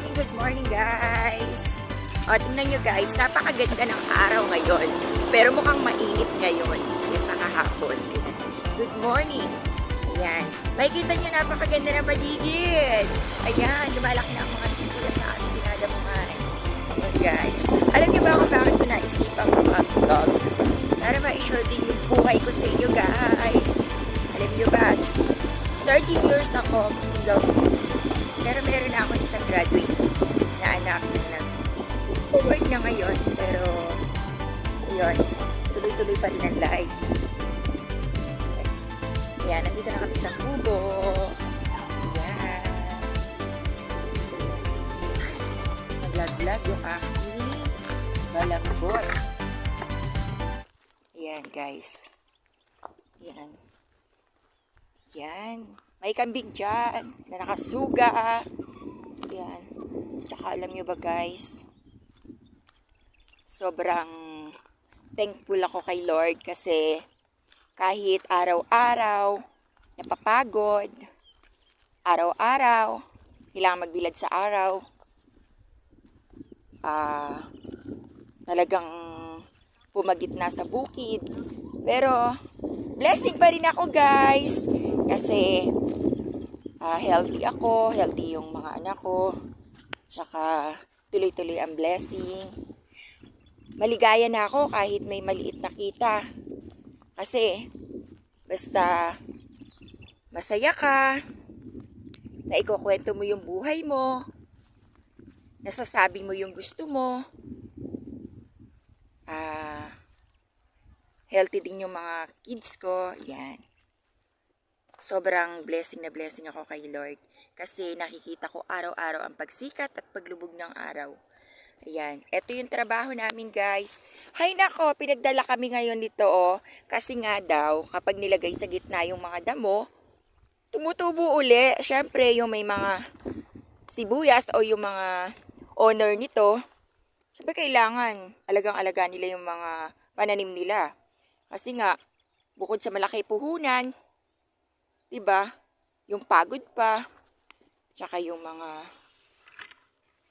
good morning guys. O, tingnan nyo guys, napakaganda ng araw ngayon. Pero mukhang mainit ngayon kaysa kahapon. Ayan. Good morning. Ayan. Makikita nyo napakaganda ng paligid. Ayan, lumalaki na ang mga sibuyas sa ating dinadamuhan. Ayan guys. Alam nyo ba kung bakit ko naisipang mag-vlog? Para ma-share din yung buhay ko sa inyo guys. Alam nyo ba, 13 years ako single. Pero meron na ako isang graduate na anak na nag-work na ngayon. Pero, yun, tuloy-tuloy pa rin ang life. Guys, ayan, nandito na kami sa kubo. Ayan. Naglag-lag yung aking balakbot. Ayan, guys. Ayan. Ayan. May kambing dyan na nakasuga. Ayan. Tsaka alam nyo ba guys, sobrang thankful ako kay Lord kasi kahit araw-araw napapagod, araw-araw kailangan magbilad sa araw, talagang pumagit na sa bukid. Pero blessing pa rin ako guys kasi healthy ako, healthy yung mga anak ko, tsaka tuloy-tuloy ang blessing. Maligaya na ako kahit may maliit na kita. Kasi, basta masaya ka, na ikukwento mo yung buhay mo, nasasabi mo yung gusto mo, healthy din yung mga kids ko, yan. Sobrang blessing na blessing ako kay Lord. Kasi nakikita ko araw-araw ang pagsikat at paglubog ng araw. Ayan. Ito yung trabaho namin guys. Hay nako, pinagdala kami ngayon dito oh. Kasi nga daw, kapag nilagay sa gitna yung mga damo, tumutubo uli. Siyempre, yung may mga sibuyas o yung mga owner nito, siyempre kailangan alagang-alaga nila yung mga pananim nila. Kasi nga, bukod sa malaki puhunan, diba? Yung pagod pa, tsaka yung mga